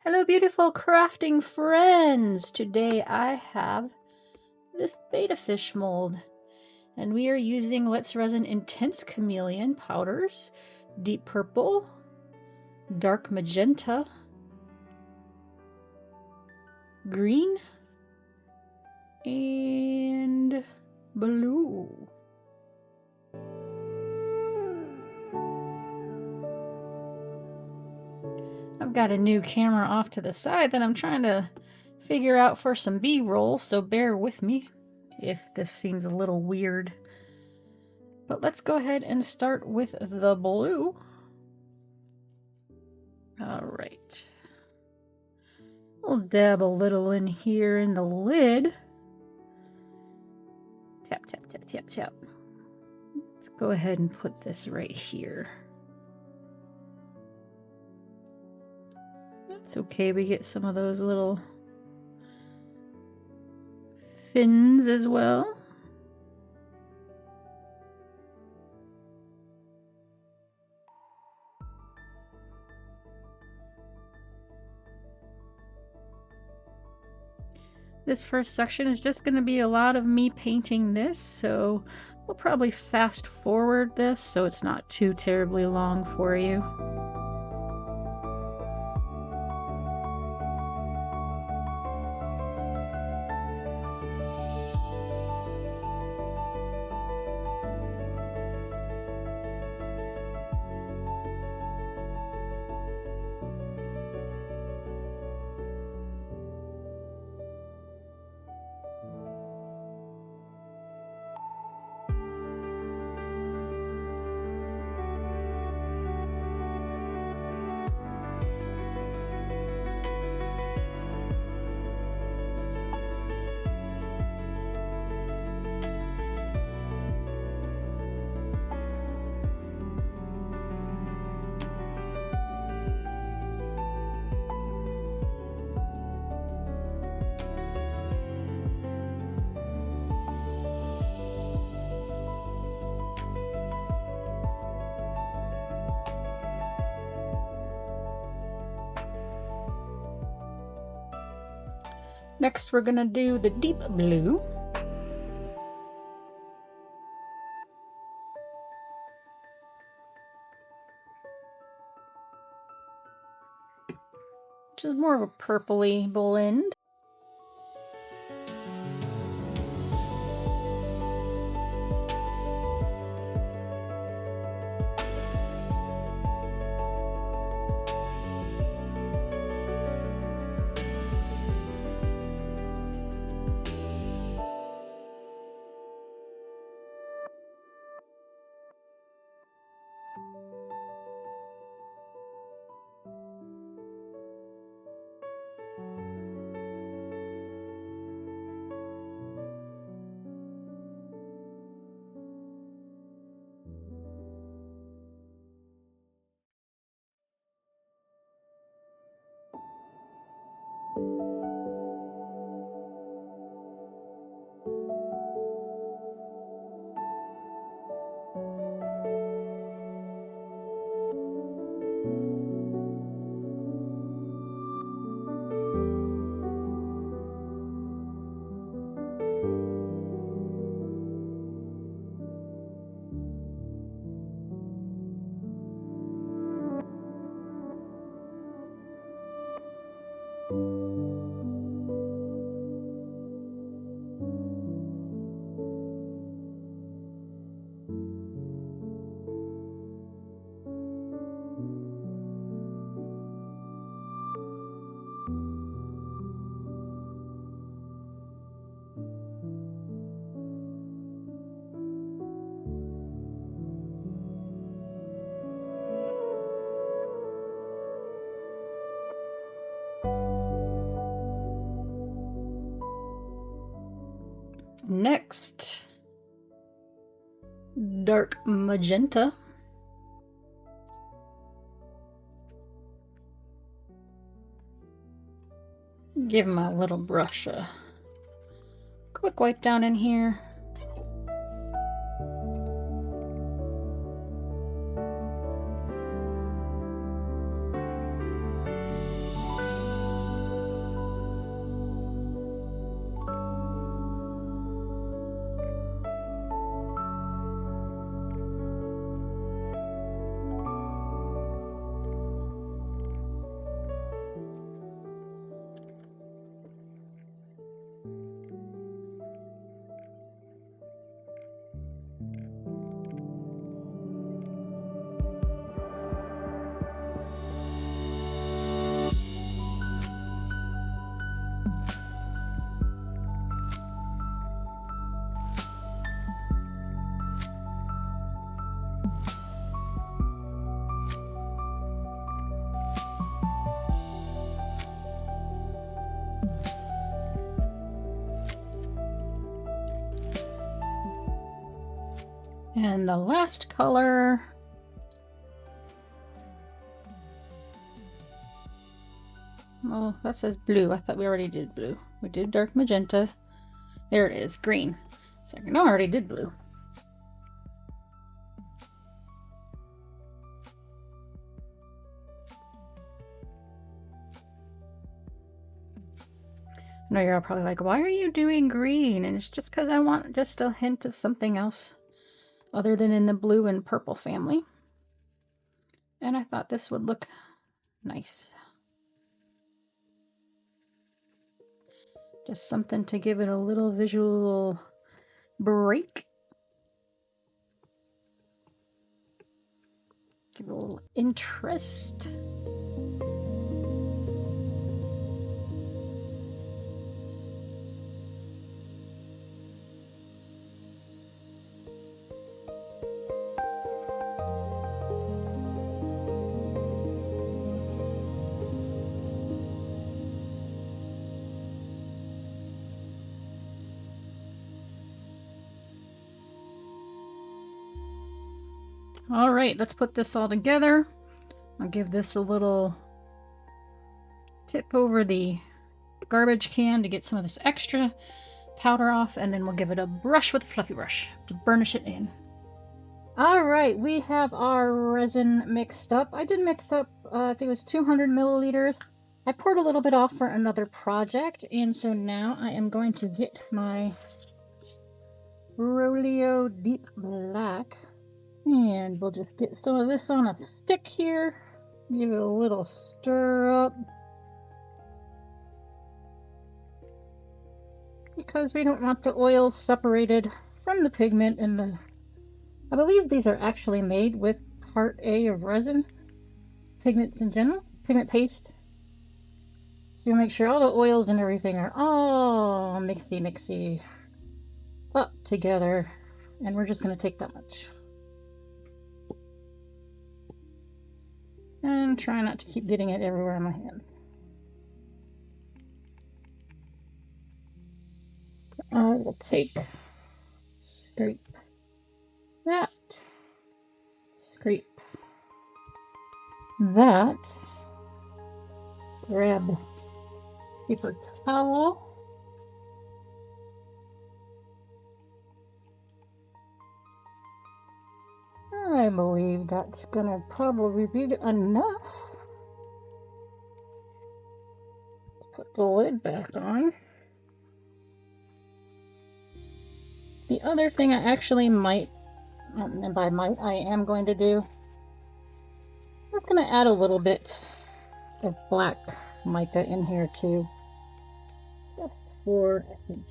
Hello, beautiful crafting friends! Today I have this betta fish mold, and we are using Let's Resin Intense Chameleon powders, deep purple, dark magenta, green, and blue. I've got a new camera off to the side that I'm trying to figure out for some B-roll, so bear with me if this seems a little weird. But let's go ahead and start with the blue. Alright. We'll dab a little in here in the lid. Tap, tap, tap, tap, tap. Let's go ahead and put this right here. It's okay, we get some of those little fins as well. This first section is just going to be a lot of me painting this, so we'll probably fast forward this so it's not too terribly long for you. Next, we're going to do the deep blue. Which is more of a purpley blend. Next, dark magenta. Give my little brush a quick wipe down in here. And the last color, oh, that says blue. I thought we already did blue. We did dark magenta. There it is, green. So I know I already did blue. I know you're all probably like, why are you doing green? And it's just because I want just a hint of something else other than in the blue and purple family. And I thought this would look nice. Just something to give it a little visual break. Give it a little interest. All right, let's put this all together. I'll give this a little tip over the garbage can to get some of this extra powder off, and then we'll give it a brush with a fluffy brush to burnish it in. All right, we have our resin mixed up. I did mix up, I think it was 200 milliliters. I poured a little bit off for another project, and so now I am going to get my Rolio Deep Black. And we'll just get some of this on a stick here. Give it a little stir up. Because we don't want the oil separated from the pigment and the... I believe these are actually made with part A of resin. Pigments in general. Pigment paste. So you'll make sure all the oils and everything are all mixy up together. And we're just going to take that much. And try not to keep getting it everywhere on my hands. I will take, scrape that, scrape that, grab paper towel, I believe that's gonna probably be enough. Put the lid back on. The other thing I actually might, and by might I am going to do, I'm going to add a little bit of black mica in here too, just for SMG.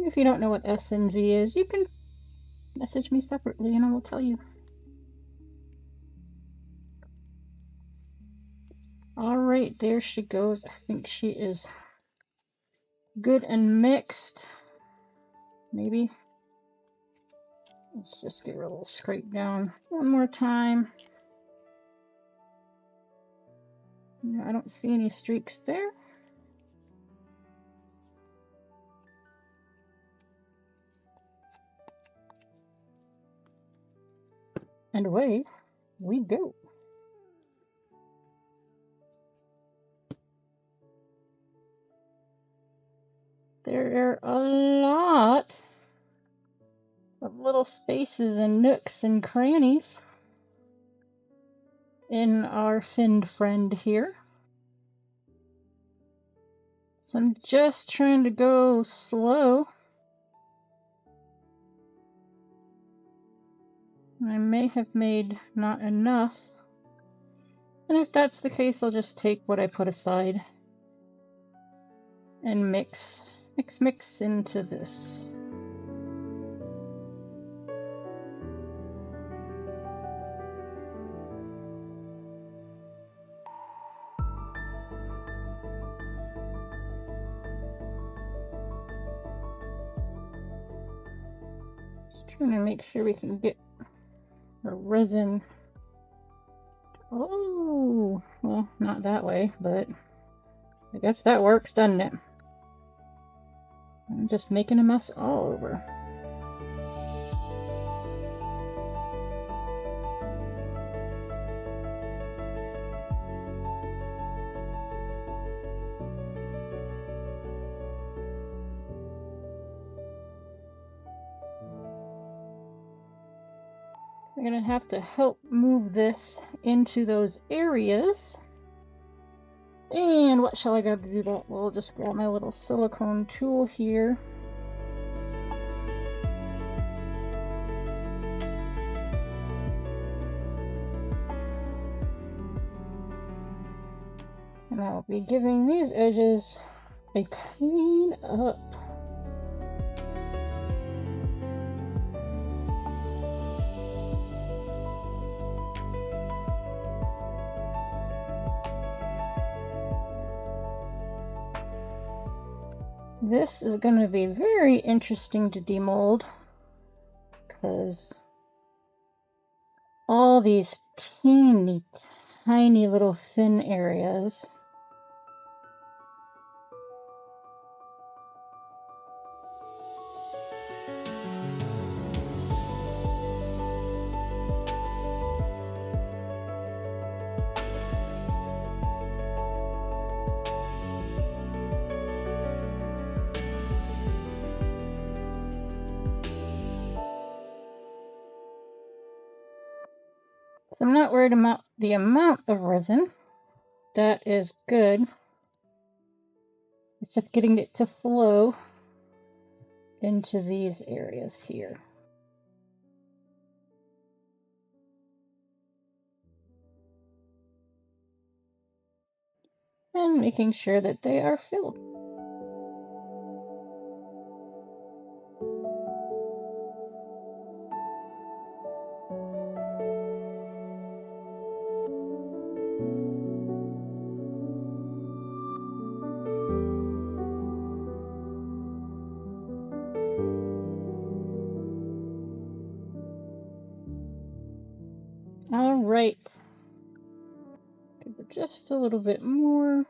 If you don't know what SNG is, you can message me separately and I will tell you. Alright, there she goes. I think she is good and mixed. Maybe. Let's just give her a little scrape down one more time. No, I don't see any streaks there. And away we go. There are a lot of little spaces and nooks and crannies in our finned friend here. So I'm just trying to go slow. I may have made not enough. And if that's the case, I'll just take what I put aside and mix into this. Just trying to make sure we can get our resin. Oh, well, not that way, but I guess that works, doesn't it? I'm just making a mess all over. I'm gonna have to help move this into those areas. And what shall I got to do that? We'll just grab my little silicone tool here. And I'll be giving these edges a clean up. This is going to be very interesting to demold because all these teeny tiny little thin areas. So I'm not worried about the amount of resin. That is good. It's just getting it to flow into these areas here. And making sure that they are filled. All right. Give it just a little bit more.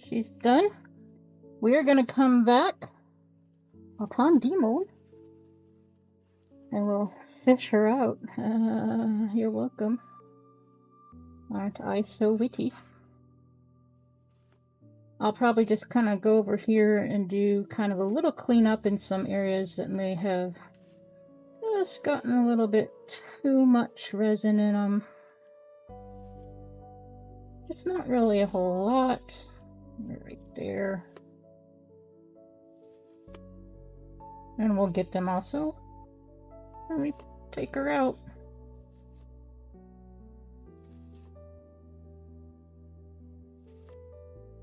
She's done. We're going to come back upon demold and we'll fish her out. You're welcome. Aren't I so witty? I'll probably just kind of go over here and do kind of a little cleanup in some areas that may have just gotten a little bit too much resin in them. It's not really a whole lot. Right there. And we'll get them also. Let me take her out.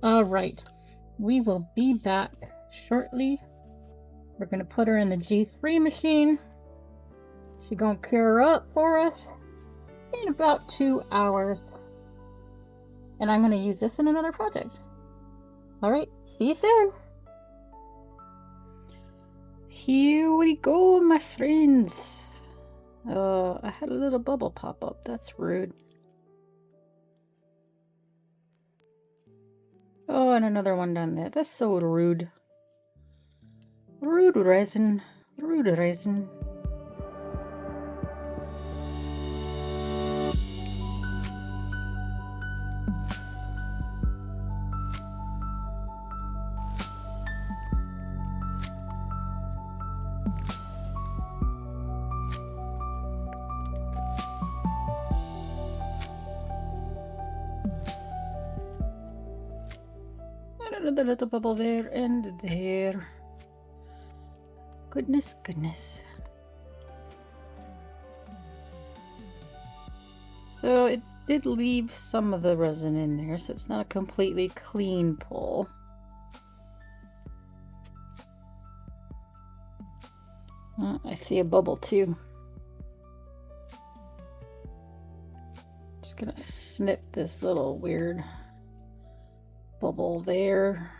All right, we will be back shortly. We're gonna put her in the G3 machine. She's gonna cure her up for us in about 2 hours. And I'm gonna use this in another project. All right, see you soon. Here we go, my friends. I had a little bubble pop up. That's rude. Oh, and another one down there. That's so rude. Rude resin. Rude resin. Another little bubble there and there. Goodness, goodness. So it did leave some of the resin in there, so it's not a completely clean pull. I see a bubble too. Just gonna snip this little weird bubble there.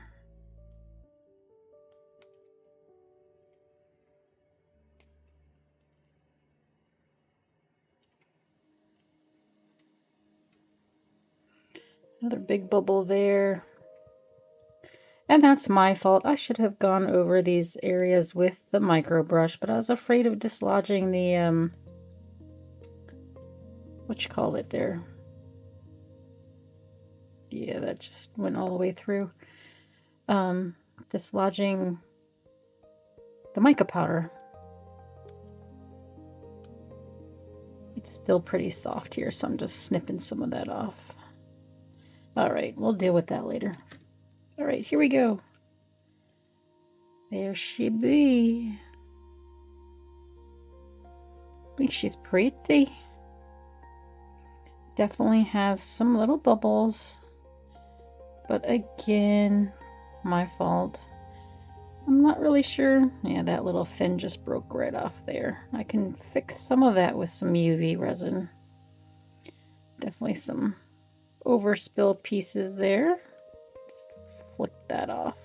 Another big bubble there. And that's my fault. I should have gone over these areas with the micro brush, but I was afraid of dislodging the, what you call it there? Yeah, that just went all the way through. Dislodging the mica powder. It's still pretty soft here, so I'm just snipping some of that off. All right, we'll deal with that later. All right, here we go. There she be. I think she's pretty. Definitely has some little bubbles, but again, my fault. I'm not really sure. Yeah, that little fin just broke right off there. I can fix some of that with some UV resin. Definitely some overspill pieces there. Just flick that off.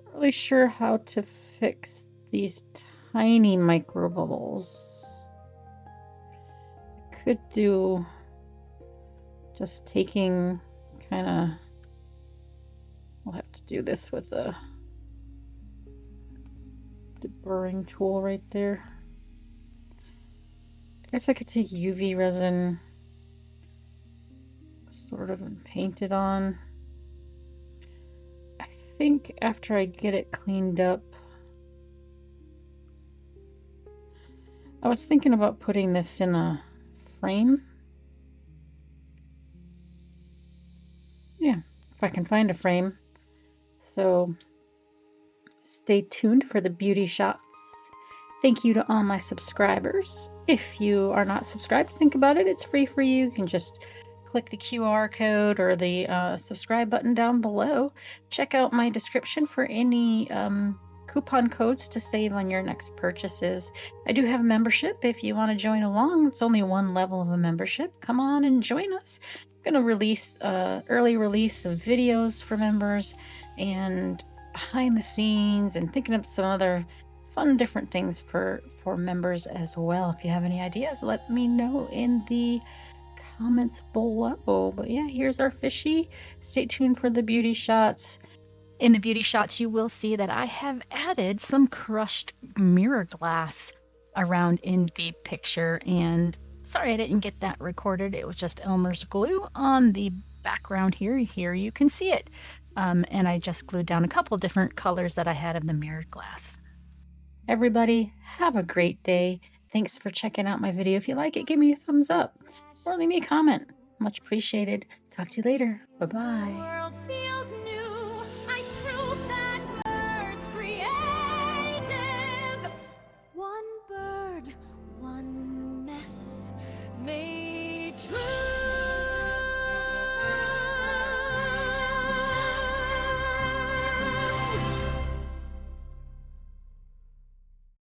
Not really sure how to fix these tiny micro bubbles. I could do just taking kind of, I'll have to do this with the burring tool right there. I guess I could take UV resin, sort of, and paint it on. I think after I get it cleaned up, I was thinking about putting this in a frame. Yeah, if I can find a frame. So stay tuned for the beauty shots. Thank you to all my subscribers. If you are not subscribed, think about it. It's free for you. You can just click the QR code or the subscribe button down below. Check out my description for any coupon codes to save on your next purchases. I do have a membership if you want to join along. It's only one level of a membership. Come on and join us. I'm going to release early release of videos for members and behind the scenes and thinking of some other fun different things for members as well. If you have any ideas, let me know in the comments below. But yeah, here's our fishy. Stay tuned for the beauty shots. In the beauty shots, you will see that I have added some crushed mirror glass around in the picture. And sorry I didn't get that recorded. It was just Elmer's glue on the background here. Here you can see it. And I just glued down a couple different colors that I had of the mirrored glass. Everybody, have a great day. Thanks for checking out my video. If you like it, give me a thumbs up or leave me a comment. Much appreciated. Talk to you later. Bye-bye.